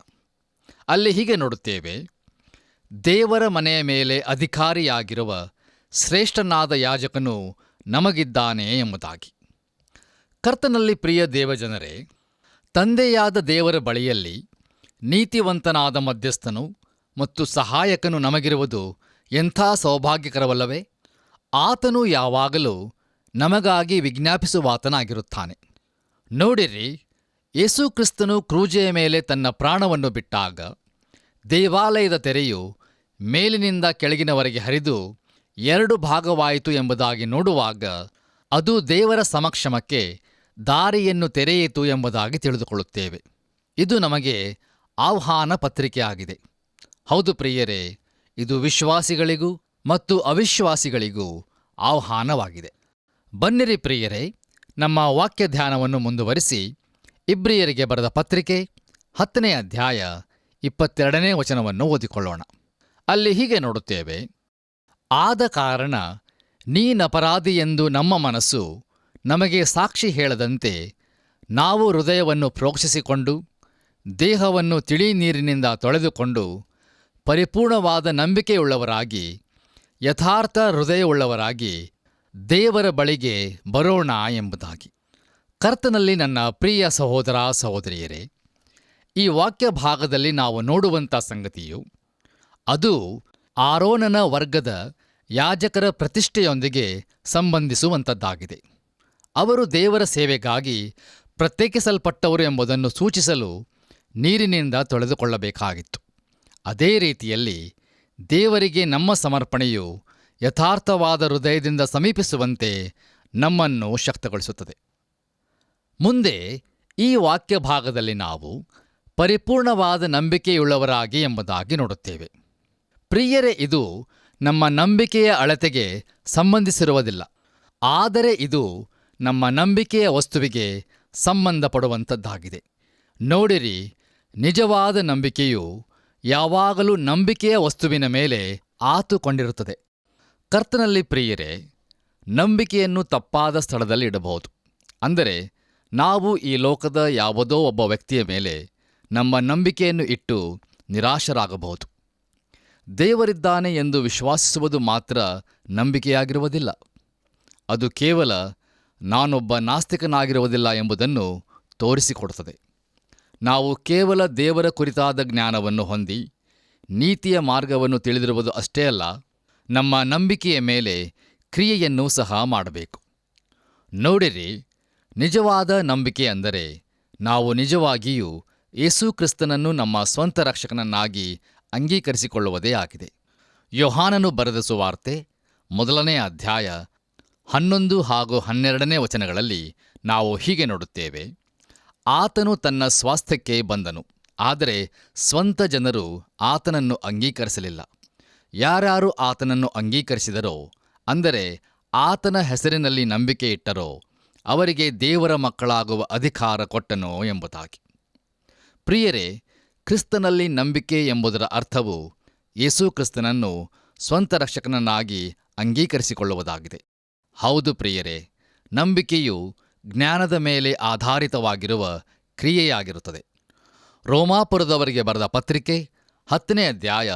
ಅಲ್ಲಿ ಹೀಗೆ ನೋಡುತ್ತೇವೆ: ದೇವರ ಮನೆಯ ಮೇಲೆ ಅಧಿಕಾರಿಯಾಗಿರುವ ಶ್ರೇಷ್ಠನಾದ ಯಾಜಕನು ನಮಗಿದ್ದಾನೆ ಎಂಬುದಾಗಿ. ಕರ್ತನಲ್ಲಿ ಪ್ರಿಯ ದೇವಜನರೇ, ತಂದೆಯಾದ ದೇವರ ಬಳಿಯಲ್ಲಿ ನೀತಿವಂತನಾದ ಮಧ್ಯಸ್ಥನು ಮತ್ತು ಸಹಾಯಕನು ನಮಗಿರುವುದು ಎಂಥ ಸೌಭಾಗ್ಯಕರವಲ್ಲವೇ? ಆತನು ಯಾವಾಗಲೂ ನಮಗಾಗಿ ವಿಜ್ಞಾಪಿಸುವಾತನಾಗಿರುತ್ತಾನೆ. ನೋಡಿರಿ, ಯೇಸುಕ್ರಿಸ್ತನು ಕ್ರೂಜೆಯ ಮೇಲೆ ತನ್ನ ಪ್ರಾಣವನ್ನು ಬಿಟ್ಟಾಗ ದೇವಾಲಯದ ತೆರೆಯು ಮೇಲಿನಿಂದ ಕೆಳಗಿನವರೆಗೆ ಹರಿದು 2 ಭಾಗವಾಯಿತು ಎಂಬುದಾಗಿ ನೋಡುವಾಗ ಅದು ದೇವರ ಸಮಕ್ಷಮಕ್ಕೆ ದಾರಿಯನ್ನು ತೆರೆಯಿತು ಎಂಬುದಾಗಿ ತಿಳಿದುಕೊಳ್ಳುತ್ತೇವೆ. ಇದು ನಮಗೆ ಆಹ್ವಾನ ಪತ್ರಿಕೆಯಾಗಿದೆ. ಹೌದು ಪ್ರಿಯರೇ, ಇದು ವಿಶ್ವಾಸಿಗಳಿಗೂ ಮತ್ತು ಅವಿಶ್ವಾಸಿಗಳಿಗೂ ಆಹ್ವಾನವಾಗಿದೆ. ಬನ್ನಿರಿ ಪ್ರಿಯರೇ, ನಮ್ಮ ವಾಕ್ಯ ಧ್ಯಾನವನ್ನು ಮುಂದುವರಿಸಿ ಇಬ್ರಿಯರಿಗೆ ಬರೆದ ಪತ್ರಿಕೆ 10ನೇ ಅಧ್ಯಾಯ 22ನೇ ವಚನವನ್ನು ಓದಿಕೊಳ್ಳೋಣ. ಅಲ್ಲಿ ಹೀಗೆ ನೋಡುತ್ತೇವೆ: ಆದ ಕಾರಣ ನೀನಪರಾಧಿ ಎಂದು ನಮ್ಮ ಮನಸ್ಸು ನಮಗೆ ಸಾಕ್ಷಿ ಹೇಳದಂತೆ ನಾವು ಹೃದಯವನ್ನು ಪ್ರೋಕ್ಷಿಸಿಕೊಂಡು ದೇಹವನ್ನು ತಿಳಿ ನೀರಿನಿಂದ ತೊಳೆದುಕೊಂಡು ಪರಿಪೂರ್ಣವಾದ ನಂಬಿಕೆಯುಳ್ಳವರಾಗಿ ಯಥಾರ್ಥ ಹೃದಯವುಳ್ಳವರಾಗಿ ದೇವರ ಬಳಿಗೆ ಬರೋಣ ಎಂಬುದಾಗಿ. ಕರ್ತನಲ್ಲಿ ನನ್ನ ಪ್ರಿಯ ಸಹೋದರ ಸಹೋದರಿಯರೇ, ಈ ವಾಕ್ಯ ಭಾಗದಲ್ಲಿ ನಾವು ನೋಡುವಂಥ ಸಂಗತಿಯು ಅದು ಆರೋನನ ವರ್ಗದ ಯಾಜಕರ ಪ್ರತಿಷ್ಠೆಯೊಂದಿಗೆ ಸಂಬಂಧಿಸುವಂಥದ್ದಾಗಿದೆ. ಅವರು ದೇವರ ಸೇವೆಗಾಗಿ ಪ್ರತ್ಯೇಕಿಸಲ್ಪಟ್ಟವರು ಎಂಬುದನ್ನು ಸೂಚಿಸಲು ನೀರಿನಿಂದ ತೊಳೆದುಕೊಳ್ಳಬೇಕಾಗಿತ್ತು. ಅದೇ ರೀತಿಯಲ್ಲಿ ದೇವರಿಗೆ ನಮ್ಮ ಸಮರ್ಪಣೆಯು ಯಥಾರ್ಥವಾದ ಹೃದಯದಿಂದ ಸಮೀಪಿಸುವಂತೆ ನಮ್ಮನ್ನು ಶಕ್ತಗೊಳಿಸುತ್ತದೆ. ಮುಂದೆ ಈ ವಾಕ್ಯ ಭಾಗದಲ್ಲಿ ನಾವು ಪರಿಪೂರ್ಣವಾದ ನಂಬಿಕೆಯುಳ್ಳವರಾಗಿ ಎಂಬುದಾಗಿ ನೋಡುತ್ತೇವೆ. ಪ್ರಿಯರೇ, ಇದು ನಮ್ಮ ನಂಬಿಕೆಯ ಅಳತೆಗೆ ಸಂಬಂಧಿಸಿರುವುದಿಲ್ಲ, ಆದರೆ ಇದು ನಮ್ಮ ನಂಬಿಕೆಯ ವಸ್ತುವಿಗೆ ಸಂಬಂಧಪಡುವಂಥದ್ದಾಗಿದೆ. ನೋಡಿರಿ, ನಿಜವಾದ ನಂಬಿಕೆಯು ಯಾವಾಗಲೂ ನಂಬಿಕೆಯ ವಸ್ತುವಿನ ಮೇಲೆ ಆತುಕೊಂಡಿರುತ್ತದೆ. ಕರ್ತನಲ್ಲಿ ಪ್ರಿಯರೇ, ನಂಬಿಕೆಯನ್ನು ತಪ್ಪಾದ ಸ್ಥಳದಲ್ಲಿ ಇಡಬಹುದು. ಅಂದರೆ ನಾವು ಈ ಲೋಕದ ಯಾವುದೋ ಒಬ್ಬ ವ್ಯಕ್ತಿಯ ಮೇಲೆ ನಮ್ಮ ನಂಬಿಕೆಯನ್ನು ಇಟ್ಟು ನಿರಾಶರಾಗಬಹುದು. ದೇವರಿದ್ದಾನೆ ಎಂದು ವಿಶ್ವಾಸಿಸುವುದು ಮಾತ್ರ ನಂಬಿಕೆಯಾಗಿರುವುದಿಲ್ಲ. ಅದು ಕೇವಲ ನಾನೊಬ್ಬ ನಾಸ್ತಿಕನಾಗಿರುವುದಿಲ್ಲ ಎಂಬುದನ್ನು ತೋರಿಸಿಕೊಡುತ್ತದೆ. ನಾವು ಕೇವಲ ದೇವರ ಕುರಿತಾದ ಜ್ಞಾನವನ್ನು ಹೊಂದಿ ನೀತಿಯ ಮಾರ್ಗವನ್ನು ತಿಳಿದಿರುವುದು ಅಷ್ಟೇ ಅಲ್ಲ, ನಮ್ಮ ನಂಬಿಕೆಯ ಮೇಲೆ ಕ್ರಿಯೆಯನ್ನೂ ಸಹ ಮಾಡಬೇಕು. ನೋಡಿರಿ, ನಿಜವಾದ ನಂಬಿಕೆ ಅಂದರೆ ನಾವು ನಿಜವಾಗಿಯೂ ಯೇಸು ಕ್ರಿಸ್ತನನ್ನು ನಮ್ಮ ಸ್ವಂತ ರಕ್ಷಕನನ್ನಾಗಿ ಅಂಗೀಕರಿಸಿಕೊಳ್ಳುವುದೇ ಆಗಿದೆ. ಯೋಹಾನನು ಬರೆದ ಸುವಾರ್ತೆ 1ನೇ ಅಧ್ಯಾಯ 11 ಹಾಗೂ 12ನೇ ವಚನಗಳಲ್ಲಿ ನಾವು ಹೀಗೆ ನೋಡುತ್ತೇವೆ: ಆತನು ತನ್ನ ಸ್ವಾಸ್ಥ್ಯಕ್ಕೆ ಬಂದನು, ಆದರೆ ಸ್ವಂತ ಜನರು ಆತನನ್ನು ಅಂಗೀಕರಿಸಲಿಲ್ಲ. ಯಾರ್ಯಾರು ಆತನನ್ನು ಅಂಗೀಕರಿಸಿದರೋ, ಅಂದರೆ ಆತನ ಹೆಸರಿನಲ್ಲಿ ನಂಬಿಕೆ ಇಟ್ಟರೋ, ಅವರಿಗೆ ದೇವರ ಮಕ್ಕಳಾಗುವ ಅಧಿಕಾರ ಕೊಟ್ಟನೋ ಎಂಬುದಾಗಿ. ಪ್ರಿಯರೇ, ಕ್ರಿಸ್ತನಲ್ಲಿ ನಂಬಿಕೆ ಎಂಬುದರ ಅರ್ಥವು ಯೇಸು ಕ್ರಿಸ್ತನನ್ನು ಸ್ವಂತ ರಕ್ಷಕನನ್ನಾಗಿ ಅಂಗೀಕರಿಸಿಕೊಳ್ಳುವುದಾಗಿದೆ. ಹೌದು ಪ್ರಿಯರೇ, ನಂಬಿಕೆಯು ಜ್ಞಾನದ ಮೇಲೆ ಆಧಾರಿತವಾಗಿರುವ ಕ್ರಿಯೆಯಾಗಿರುತ್ತದೆ. ರೋಮಾಪುರದವರಿಗೆ ಬರೆದ ಪತ್ರಿಕೆ 10ನೇ ಅಧ್ಯಾಯ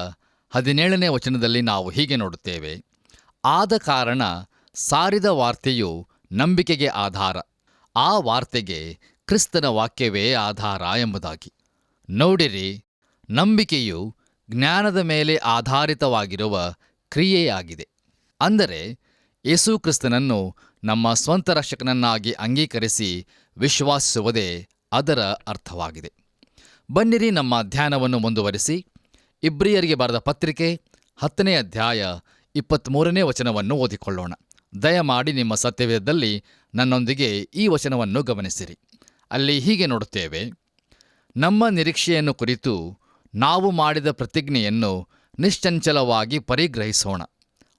17ನೇ ವಚನದಲ್ಲಿ ನಾವು ಹೀಗೆ ನೋಡುತ್ತೇವೆ: ಆದ ಕಾರಣ ಸಾರಿದ ವಾರ್ತೆಯು ನಂಬಿಕೆಗೆ ಆಧಾರ, ಆ ವಾರ್ತೆಗೆ ಕ್ರಿಸ್ತನ ವಾಕ್ಯವೇ ಆಧಾರ ಎಂಬುದಾಗಿ. ನೋಡಿರಿ, ನಂಬಿಕೆಯು ಜ್ಞಾನದ ಮೇಲೆ ಆಧಾರಿತವಾಗಿರುವ ಕ್ರಿಯೆಯಾಗಿದೆ. ಅಂದರೆ ಯೇಸು ಕ್ರಿಸ್ತನನ್ನು ನಮ್ಮ ಸ್ವಂತ ರಕ್ಷಕನನ್ನಾಗಿ ಅಂಗೀಕರಿಸಿ ವಿಶ್ವಾಸಿಸುವುದೇ ಅದರ ಅರ್ಥವಾಗಿದೆ. ಬನ್ನಿರಿ, ನಮ್ಮ ಧ್ಯಾನವನ್ನು ಮುಂದುವರಿಸಿ ಇಬ್ರಿಯರಿಗೆ ಬರೆದ ಪತ್ರಿಕೆ 10ನೇ ಅಧ್ಯಾಯ 23ನೇ ವಚನವನ್ನು ಓದಿಕೊಳ್ಳೋಣ. ದಯಮಾಡಿ ನಿಮ್ಮ ಸತ್ಯವೇದದಲ್ಲಿ ನನ್ನೊಂದಿಗೆ ಈ ವಚನವನ್ನು ಗಮನಿಸಿರಿ. ಅಲ್ಲಿ ಹೀಗೆ ನೋಡುತ್ತೇವೆ: ನಮ್ಮ ನಿರೀಕ್ಷೆಯನ್ನು ಕುರಿತು ನಾವು ಮಾಡಿದ ಪ್ರತಿಜ್ಞೆಯನ್ನು ನಿಶ್ಚಂಚಲವಾಗಿ ಪರಿಗ್ರಹಿಸೋಣ,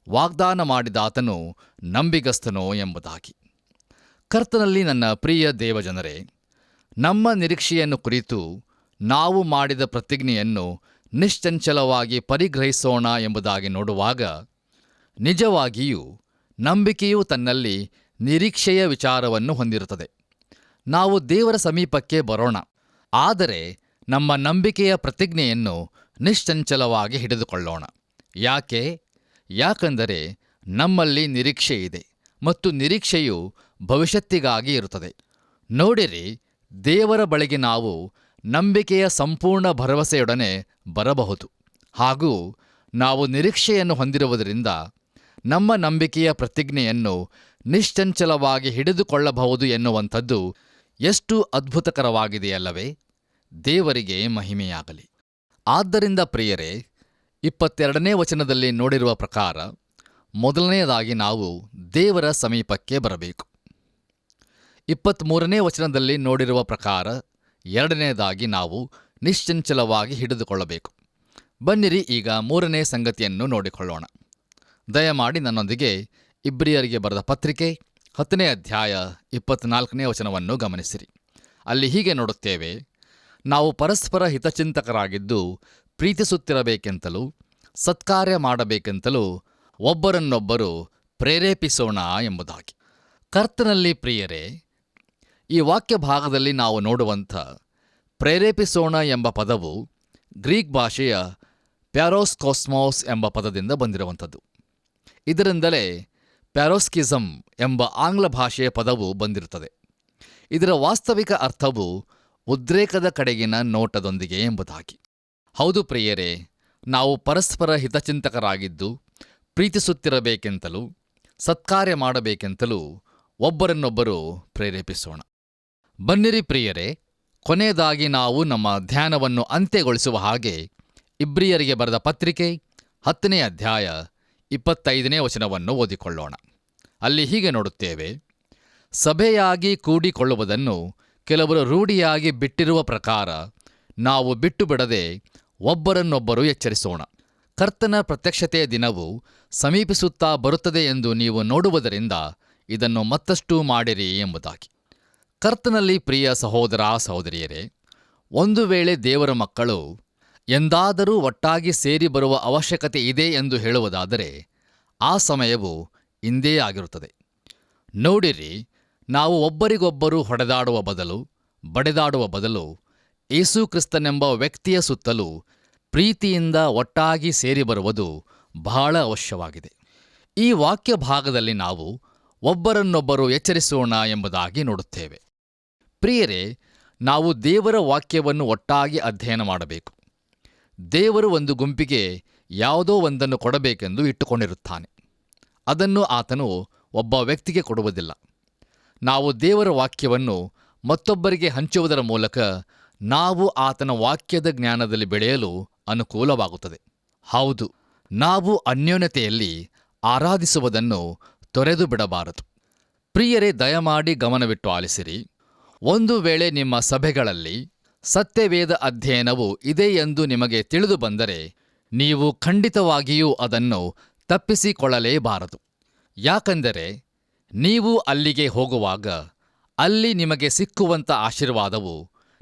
ವಾಗ್ದಾನ ಮಾಡಿದಾತನು ನಂಬಿಗಸ್ತನೋ ಎಂಬುದಾಗಿ. ಕರ್ತನಲ್ಲಿ ನನ್ನ ಪ್ರಿಯ ದೇವಜನರೇ, ನಮ್ಮ ನಿರೀಕ್ಷೆಯನ್ನು ಕುರಿತು ನಾವು ಮಾಡಿದ ಪ್ರತಿಜ್ಞೆಯನ್ನು ನಿಶ್ಚಂಚಲವಾಗಿ ಪರಿಗ್ರಹಿಸೋಣ ಎಂಬುದಾಗಿ ನೋಡುವಾಗ, ನಿಜವಾಗಿಯೂ ನಂಬಿಕೆಯು ತನ್ನಲ್ಲಿ ನಿರೀಕ್ಷೆಯ ವಿಚಾರವನ್ನು ಹೊಂದಿರುತ್ತದೆ. ನಾವು ದೇವರ ಸಮೀಪಕ್ಕೆ ಬರೋಣ, ಆದರೆ ನಮ್ಮ ನಂಬಿಕೆಯ ಪ್ರತಿಜ್ಞೆಯನ್ನು ನಿಶ್ಚಂಚಲವಾಗಿ ಹಿಡಿದುಕೊಳ್ಳೋಣ. ಯಾಕೆಂದರೆ ನಮ್ಮಲ್ಲಿ ನಿರೀಕ್ಷೆ ಇದೆ, ಮತ್ತು ನಿರೀಕ್ಷೆಯು ಭವಿಷ್ಯತ್ತಿಗಾಗಿ ಇರುತ್ತದೆ. ನೋಡಿರಿ, ದೇವರ ಬಳಿಗೆ ನಾವು ನಂಬಿಕೆಯ ಸಂಪೂರ್ಣ ಭರವಸೆಯೊಡನೆ ಬರಬಹುದು, ಹಾಗೂ ನಾವು ನಿರೀಕ್ಷೆಯನ್ನು ಹೊಂದಿರುವುದರಿಂದ ನಮ್ಮ ನಂಬಿಕೆಯ ಪ್ರತಿಜ್ಞೆಯನ್ನು ನಿಶ್ಚಂಚಲವಾಗಿ ಹಿಡಿದುಕೊಳ್ಳಬಹುದು ಎನ್ನುವಂಥದ್ದು ಎಷ್ಟು ಅದ್ಭುತಕರವಾಗಿದೆಯಲ್ಲವೇ? ದೇವರಿಗೆ ಮಹಿಮೆಯಾಗಲಿ. ಆದ್ದರಿಂದ ಪ್ರಿಯರೇ, 22ನೇ ವಚನದಲ್ಲಿ ನೋಡಿರುವ ಪ್ರಕಾರ ಮೊದಲನೆಯದಾಗಿ ನಾವು ದೇವರ ಸಮೀಪಕ್ಕೆ ಬರಬೇಕು. 23ನೇ ವಚನದಲ್ಲಿ ನೋಡಿರುವ ಪ್ರಕಾರ ಎರಡನೆಯದಾಗಿ ನಾವು ನಿಶ್ಚಂಚಲವಾಗಿ ಹಿಡಿದುಕೊಳ್ಳಬೇಕು. ಬನ್ನಿರಿ, ಈಗ 3ನೇ ಸಂಗತಿಯನ್ನು ನೋಡಿಕೊಳ್ಳೋಣ. ದಯಮಾಡಿ ನನ್ನೊಂದಿಗೆ ಇಬ್ರಿಯರಿಗೆ ಬರೆದ ಪತ್ರಿಕೆ 10ನೇ ಅಧ್ಯಾಯ 24ನೇ ವಚನವನ್ನು ಗಮನಿಸಿರಿ. ಅಲ್ಲಿ ಹೀಗೆ ನೋಡುತ್ತೇವೆ: ನಾವು ಪರಸ್ಪರ ಹಿತಚಿಂತಕರಾಗಿದ್ದು ಪ್ರೀತಿಸುತ್ತಿರಬೇಕೆಂತಲೂ ಸತ್ಕಾರ್ಯ ಮಾಡಬೇಕೆಂತಲೂ ಒಬ್ಬರನ್ನೊಬ್ಬರು ಪ್ರೇರೇಪಿಸೋಣ ಎಂಬುದಾಗಿ. ಕರ್ತನಲ್ಲಿ ಪ್ರಿಯರೇ, ಈ ವಾಕ್ಯ ಭಾಗದಲ್ಲಿ ನಾವು ನೋಡುವಂಥ ಪ್ರೇರೇಪಿಸೋಣ ಎಂಬ ಪದವು ಗ್ರೀಕ್ ಭಾಷೆಯ ಪ್ಯಾರೋಸ್ಕೋಸ್ಮೋಸ್ ಎಂಬ ಪದದಿಂದ ಬಂದಿರುವಂಥದ್ದು. ಇದರಿಂದಲೇ ಪ್ಯಾರೋಸ್ಕಿಸಮ್ ಎಂಬ ಆಂಗ್ಲ ಭಾಷೆಯ ಪದವು ಬಂದಿರುತ್ತದೆ. ಇದರ ವಾಸ್ತವಿಕ ಅರ್ಥವು ಉದ್ರೇಕದ ಕಡೆಗಿನ ನೋಟದೊಂದಿಗೆ ಎಂಬುದಾಗಿ. ಹೌದು ಪ್ರಿಯರೇ, ನಾವು ಪರಸ್ಪರ ಹಿತಚಿಂತಕರಾಗಿದ್ದು ಪ್ರೀತಿಸುತ್ತಿರಬೇಕೆಂತಲೂ ಸತ್ಕಾರ್ಯ ಮಾಡಬೇಕೆಂತಲೂ ಒಬ್ಬರನ್ನೊಬ್ಬರು ಪ್ರೇರೇಪಿಸೋಣ. ಬನ್ನಿರಿ ಪ್ರಿಯರೇ, ಕೊನೆಯದಾಗಿ ನಾವು ನಮ್ಮ ಧ್ಯಾನವನ್ನು ಅಂತ್ಯಗೊಳಿಸುವ ಹಾಗೆ ಇಬ್ರಿಯರಿಗೆ ಬರೆದ ಪತ್ರಿಕೆ 10ನೇ ಅಧ್ಯಾಯ 25ನೇ ವಚನವನ್ನು ಓದಿಕೊಳ್ಳೋಣ. ಅಲ್ಲಿ ಹೀಗೆ ನೋಡುತ್ತೇವೆ: ಸಭೆಯಾಗಿ ಕೂಡಿಕೊಳ್ಳುವುದನ್ನು ಕೆಲವರು ರೂಢಿಯಾಗಿ ಬಿಟ್ಟಿರುವ ಪ್ರಕಾರ ನಾವು ಬಿಟ್ಟು ಬಿಡದೆ ಒಬ್ಬರನ್ನೊಬ್ಬರು ಎಚ್ಚರಿಸೋಣ. ಕರ್ತನ ಪ್ರತ್ಯಕ್ಷತೆಯ ದಿನವು ಸಮೀಪಿಸುತ್ತಾ ಬರುತ್ತದೆ ಎಂದು ನೀವು ನೋಡುವುದರಿಂದ ಇದನ್ನು ಮತ್ತಷ್ಟು ಮಾಡಿರಿ ಎಂಬುದಾಗಿ. ಕರ್ತನಲ್ಲಿ ಪ್ರಿಯ ಸಹೋದರ ಸಹೋದರಿಯರೇ, ಒಂದು ವೇಳೆ ದೇವರ ಮಕ್ಕಳು ಎಂದಾದರೂ ಒಟ್ಟಾಗಿ ಸೇರಿ ಬರುವ ಅವಶ್ಯಕತೆ ಇದೆ ಎಂದು ಹೇಳುವುದಾದರೆ ಆ ಸಮಯವು ಇಂದೇ ಆಗಿರುತ್ತದೆ. ನೋಡಿರಿ, ನಾವು ಒಬ್ಬರಿಗೊಬ್ಬರು ಹೊಡೆದಾಡುವ ಬದಲು, ಬಡೆದಾಡುವ ಬದಲು ಯೇಸು ಕ್ರಿಸ್ತನೆಂಬ ವ್ಯಕ್ತಿಯ ಸುತ್ತಲೂ ಪ್ರೀತಿಯಿಂದ ಒಟ್ಟಾಗಿ ಸೇರಿ ಬರುವುದು ಬಹಳ ಅವಶ್ಯವಾಗಿದೆ. ಈ ವಾಕ್ಯ ಭಾಗದಲ್ಲಿ ನಾವು ಒಬ್ಬರನ್ನೊಬ್ಬರು ಎಚ್ಚರಿಸೋಣ ಎಂಬುದಾಗಿ ನೋಡುತ್ತೇವೆ. ಪ್ರಿಯರೇ, ನಾವು ದೇವರ ವಾಕ್ಯವನ್ನು ಒಟ್ಟಾಗಿ ಅಧ್ಯಯನ ಮಾಡಬೇಕು. ದೇವರು ಒಂದು ಗುಂಪಿಗೆ ಯಾವುದೋ ಒಂದನ್ನು ಕೊಡಬೇಕೆಂದು ಇಟ್ಟುಕೊಂಡಿರುತ್ತಾನೆ. ಅದನ್ನು ಆತನು ಒಬ್ಬ ವ್ಯಕ್ತಿಗೆ ಕೊಡುವುದಿಲ್ಲ. ನಾವು ದೇವರ ವಾಕ್ಯವನ್ನು ಮತ್ತೊಬ್ಬರಿಗೆ ಹಂಚುವುದರ ಮೂಲಕ ನಾವು ಆತನ ವಾಕ್ಯದ ಜ್ಞಾನದಲ್ಲಿ ಬೆಳೆಯಲು ಅನುಕೂಲವಾಗುತ್ತದೆ. ಹೌದು, ನಾವು ಅನ್ಯೋನ್ಯತೆಯಲ್ಲಿ ಆರಾಧಿಸುವುದನ್ನು ತೊರೆದು ಬಿಡಬಾರದು. ಪ್ರಿಯರೇ, ದಯಮಾಡಿ ಗಮನವಿಟ್ಟು ಆಲಿಸಿರಿ. ಒಂದು ವೇಳೆ ನಿಮ್ಮ ಸಭೆಗಳಲ್ಲಿ ಸತ್ಯವೇದ ಅಧ್ಯಯನವು ಇದೆ ಎಂದು ನಿಮಗೆ ತಿಳಿದು ಬಂದರೆ ನೀವು ಖಂಡಿತವಾಗಿಯೂ ಅದನ್ನು ತಪ್ಪಿಸಿಕೊಳ್ಳಲೇಬಾರದು. ಯಾಕೆಂದರೆ ನೀವು ಅಲ್ಲಿಗೆ ಹೋಗುವಾಗ ಅಲ್ಲಿ ನಿಮಗೆ ಸಿಕ್ಕುವಂಥ ಆಶೀರ್ವಾದವು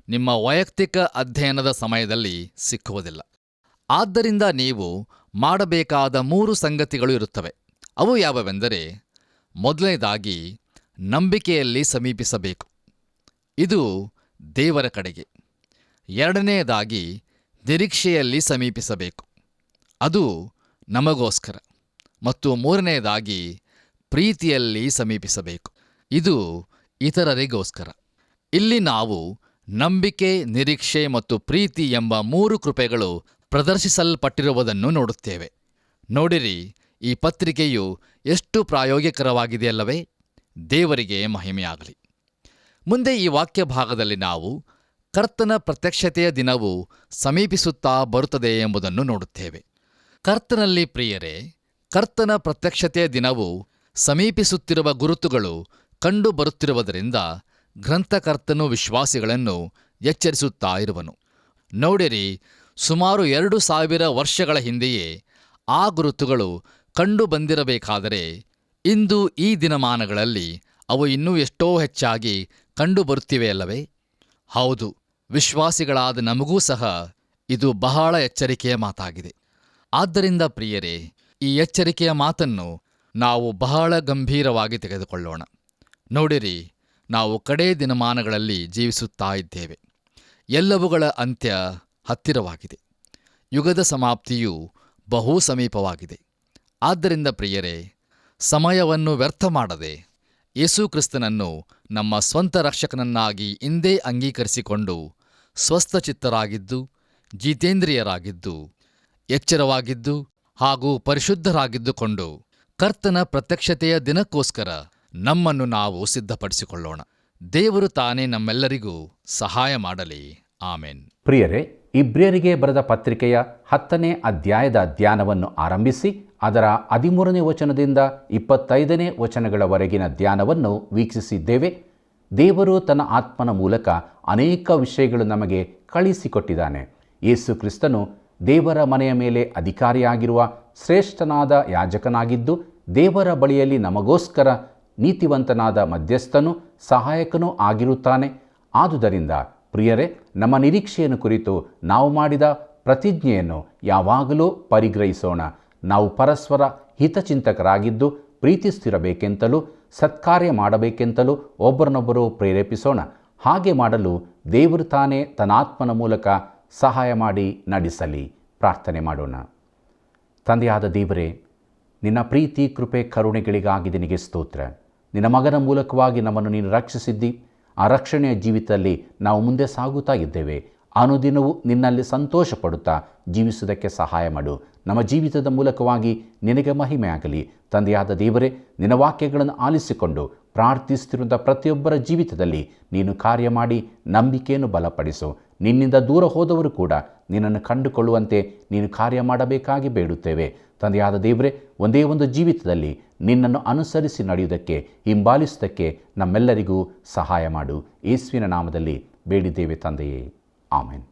ನಿಮ್ಮ ವೈಯಕ್ತಿಕ ಅಧ್ಯಯನದ ಸಮಯದಲ್ಲಿ ಸಿಕ್ಕುವುದಿಲ್ಲ. ಆದ್ದರಿಂದ ನೀವು ಮಾಡಬೇಕಾದ 3 ಸಂಗತಿಗಳು ಇರುತ್ತವೆ. ಅವು ಯಾವುವೆಂದರೆ, ಮೊದಲನೇದಾಗಿ ನಂಬಿಕೆಯಲ್ಲಿ ಸಮೀಪಿಸಬೇಕು, ಇದು ದೇವರ ಕಡೆಗೆ. ಎರಡನೆಯದಾಗಿ ನಿರೀಕ್ಷೆಯಲ್ಲಿ ಸಮೀಪಿಸಬೇಕು, ಅದು ನಮಗೋಸ್ಕರ. ಮತ್ತು ಮೂರನೆಯದಾಗಿ ಪ್ರೀತಿಯಲ್ಲಿ ಸಮೀಪಿಸಬೇಕು, ಇದು ಇತರರಿಗೋಸ್ಕರ. ಇಲ್ಲಿ ನಾವು ನಂಬಿಕೆ, ನಿರೀಕ್ಷೆ ಮತ್ತು ಪ್ರೀತಿ ಎಂಬ 3 ಕೃಪೆಗಳು ಪ್ರದರ್ಶಿಸಲ್ಪಟ್ಟಿರುವುದನ್ನು ನೋಡುತ್ತೇವೆ. ನೋಡಿರಿ, ಈ ಪತ್ರಿಕೆಯು ಎಷ್ಟು ಪ್ರಾಯೋಗಿಕರವಾಗಿದೆಯಲ್ಲವೇ? ದೇವರಿಗೆ ಮಹಿಮೆಯಾಗಲಿ. ಮುಂದೆ ಈ ವಾಕ್ಯ ಭಾಗದಲ್ಲಿ ನಾವು ಕರ್ತನ ಪ್ರತ್ಯಕ್ಷತೆಯ ದಿನವು ಸಮೀಪಿಸುತ್ತಾ ಬರುತ್ತದೆ ಎಂಬುದನ್ನು ನೋಡುತ್ತೇವೆ. ಕರ್ತನಲ್ಲಿ ಪ್ರಿಯರೇ, ಕರ್ತನ ಪ್ರತ್ಯಕ್ಷತೆಯ ದಿನವು ಸಮೀಪಿಸುತ್ತಿರುವ ಗುರುತುಗಳು ಕಂಡು ಬರುತ್ತಿರುವುದರಿಂದ ಗ್ರಂಥಕರ್ತನು ವಿಶ್ವಾಸಿಗಳನ್ನು ಎಚ್ಚರಿಸುತ್ತಾ ಇರುವನು. ನೋಡಿರಿ, ಸುಮಾರು 2000 ವರ್ಷಗಳ ಹಿಂದೆಯೇ ಆ ಗುರುತುಗಳು ಕಂಡು ಬಂದಿರಬೇಕಾದರೆ ಇಂದು ಈ ದಿನಮಾನಗಳಲ್ಲಿ ಅವು ಇನ್ನೂ ಎಷ್ಟೋ ಹೆಚ್ಚಾಗಿ ಕಂಡು ಬರುತ್ತಿವೆಯಲ್ಲವೇ? ಹೌದು, ವಿಶ್ವಾಸಿಗಳಾದ ನಮಗೂ ಸಹ ಇದು ಬಹಳ ಎಚ್ಚರಿಕೆಯ ಮಾತಾಗಿದೆ. ಆದ್ದರಿಂದ ಪ್ರಿಯರೇ, ಈ ಎಚ್ಚರಿಕೆಯ ಮಾತನ್ನು ನಾವು ಬಹಳ ಗಂಭೀರವಾಗಿ ತೆಗೆದುಕೊಳ್ಳೋಣ. ನೋಡಿರಿ, ನಾವು ಕಡೇ ದಿನಮಾನಗಳಲ್ಲಿ ಜೀವಿಸುತ್ತಾ ಇದ್ದೇವೆ. ಎಲ್ಲವುಗಳ ಅಂತ್ಯ ಹತ್ತಿರವಾಗಿದೆ. ಯುಗದ ಸಮಾಪ್ತಿಯು ಬಹು ಸಮೀಪವಾಗಿದೆ. ಆದ್ದರಿಂದ ಪ್ರಿಯರೇ, ಸಮಯವನ್ನು ವ್ಯರ್ಥ ಮಾಡದೆ ಯೇಸು ಕ್ರಿಸ್ತನನ್ನು ನಮ್ಮ ಸ್ವಂತ ರಕ್ಷಕನನ್ನಾಗಿ ಇಂದೇ ಅಂಗೀಕರಿಸಿಕೊಂಡು ಸ್ವಸ್ಥಚಿತ್ತರಾಗಿದ್ದು, ಜಿತೇಂದ್ರಿಯರಾಗಿದ್ದು, ಎಚ್ಚರವಾಗಿದ್ದು ಹಾಗೂ ಪರಿಶುದ್ಧರಾಗಿದ್ದುಕೊಂಡು ಕರ್ತನ ಪ್ರತ್ಯಕ್ಷತೆಯ ದಿನಕ್ಕೋಸ್ಕರ ನಮ್ಮನ್ನು ನಾವು ಸಿದ್ಧಪಡಿಸಿಕೊಳ್ಳೋಣ. ದೇವರು ತಾನೇ ನಮ್ಮೆಲ್ಲರಿಗೂ ಸಹಾಯ ಮಾಡಲಿ. ಆಮೆನ್. ಪ್ರಿಯರೇ, ಇಬ್ರಿಯರಿಗೆ ಬರೆದ ಪತ್ರಿಕೆಯ 10ನೇ ಅಧ್ಯಾಯದ ಧ್ಯಾನವನ್ನು ಆರಂಭಿಸಿ ಅದರ 13ನೇ ವಚನದಿಂದ 25ನೇ ವಚನಗಳವರೆಗಿನ ಧ್ಯಾನವನ್ನು ವೀಕ್ಷಿಸಿದ್ದೇವೆ. ದೇವರು ತನ್ನ ಆತ್ಮನ ಮೂಲಕ ಅನೇಕ ವಿಷಯಗಳು ನಮಗೆ ಕಳಿಸಿಕೊಟ್ಟಿದ್ದಾನೆ. ಯೇಸು ಕ್ರಿಸ್ತನು ದೇವರ ಮನೆಯ ಮೇಲೆ ಅಧಿಕಾರಿಯಾಗಿರುವ ಶ್ರೇಷ್ಠನಾದ ಯಾಜಕನಾಗಿದ್ದು, ದೇವರ ಬಳಿಯಲ್ಲಿ ನಮಗೋಸ್ಕರ ನೀತಿವಂತನಾದ ಮಧ್ಯಸ್ಥನೂ ಸಹಾಯಕನೂ ಆಗಿರುತ್ತಾನೆ. ಆದುದರಿಂದ ಪ್ರಿಯರೇ, ನಮ್ಮ ನಿರೀಕ್ಷೆಯನ್ನು ಕುರಿತು ನಾವು ಮಾಡಿದ ಪ್ರತಿಜ್ಞೆಯನ್ನು ಯಾವಾಗಲೂ ಪರಿಗ್ರಹಿಸೋಣ. ನಾವು ಪರಸ್ಪರ ಹಿತಚಿಂತಕರಾಗಿದ್ದು ಪ್ರೀತಿಸ್ತಿರಬೇಕೆಂತಲೂ ಸತ್ಕಾರ್ಯ ಮಾಡಬೇಕೆಂತಲೂ ಒಬ್ಬರನ್ನೊಬ್ಬರು ಪ್ರೇರೇಪಿಸೋಣ. ಹಾಗೆ ಮಾಡಲು ದೇವರು ತಾನೇ ತನ್ನ ಆತ್ಮನ ಮೂಲಕ ಸಹಾಯ ಮಾಡಿ ನಡೆಸಲಿ. ಪ್ರಾರ್ಥನೆ ಮಾಡೋಣ. ತಂದೆಯಾದ ದೇವರೇ, ನಿನ್ನ ಪ್ರೀತಿ, ಕೃಪೆ, ಕರುಣೆಗಳಿಗಾಗಿ ನಿನಗೆ ಸ್ತೋತ್ರ. ನಿನ್ನ ಮಗನ ಮೂಲಕವಾಗಿ ನಮ್ಮನ್ನು ನೀನು ರಕ್ಷಿಸಿದ್ದಿ. ಆ ರಕ್ಷಣೆಯ ಜೀವಿತದಲ್ಲಿ ನಾವು ಮುಂದೆ ಸಾಗುತ್ತಾ ಇದ್ದೇವೆ. ಅನುದಿನವೂ ನಿನ್ನಲ್ಲಿ ಸಂತೋಷ ಪಡುತ್ತಾ ಜೀವಿಸುವುದಕ್ಕೆ ಸಹಾಯ ಮಾಡು. ನಮ್ಮ ಜೀವಿತದ ಮೂಲಕವಾಗಿ ನಿನಗೆ ಮಹಿಮೆ ಆಗಲಿ. ತಂದೆಯಾದ ದೇವರೇ, ನಿನ್ನ ವಾಕ್ಯಗಳನ್ನು ಆಲಿಸಿಕೊಂಡು ಪ್ರಾರ್ಥಿಸುತ್ತಿರುವಂಥ ಪ್ರತಿಯೊಬ್ಬರ ಜೀವಿತದಲ್ಲಿ ನೀನು ಕಾರ್ಯ ಮಾಡಿ ನಂಬಿಕೆಯನ್ನು ಬಲಪಡಿಸು. ನಿನ್ನಿಂದ ದೂರ ಹೋದವರು ಕೂಡ ನಿನ್ನನ್ನು ಕಂಡುಕೊಳ್ಳುವಂತೆ ನೀನು ಕಾರ್ಯ ಮಾಡಬೇಕಾಗಿ ಬೇಡುತ್ತೇವೆ. ತಂದೆಯಾದ ದೇವರೇ, ಒಂದೇ ಒಂದು ಜೀವಿತದಲ್ಲಿ ನಿನ್ನನ್ನು ಅನುಸರಿಸಿ ನಡೆಯುವುದಕ್ಕೆ, ಹಿಂಬಾಲಿಸುವುದಕ್ಕೆ ನಮ್ಮೆಲ್ಲರಿಗೂ ಸಹಾಯ ಮಾಡು. ಯೇಸುವಿನ ನಾಮದಲ್ಲಿ ಬೇಡಿದ್ದೇವೆ ತಂದೆಯೇ, ಆಮೆನ್.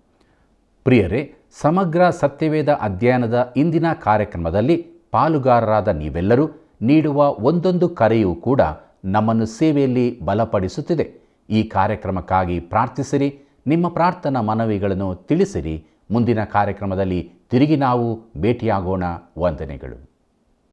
ಪ್ರಿಯರೇ, ಸಮಗ್ರ ಸತ್ಯವೇದ ಅಧ್ಯಯನದ ಇಂದಿನ ಕಾರ್ಯಕ್ರಮದಲ್ಲಿ ಪಾಲುಗಾರರಾದ ನೀವೆಲ್ಲರೂ ನೀಡುವ ಒಂದೊಂದು ಕರೆಯೂ ಕೂಡ ನಮ್ಮನ್ನು ಸೇವೆಯಲ್ಲಿ ಬಲಪಡಿಸುತ್ತಿದೆ. ಈ ಕಾರ್ಯಕ್ರಮಕ್ಕಾಗಿ ಪ್ರಾರ್ಥಿಸಿರಿ. ನಿಮ್ಮ ಪ್ರಾರ್ಥನಾ ಮನವಿಗಳನ್ನು ತಿಳಿಸಿರಿ. ಮುಂದಿನ ಕಾರ್ಯಕ್ರಮದಲ್ಲಿ ತಿರುಗಿ ನಾವು ಭೇಟಿಯಾಗೋಣ. ವಂದನೆಗಳು.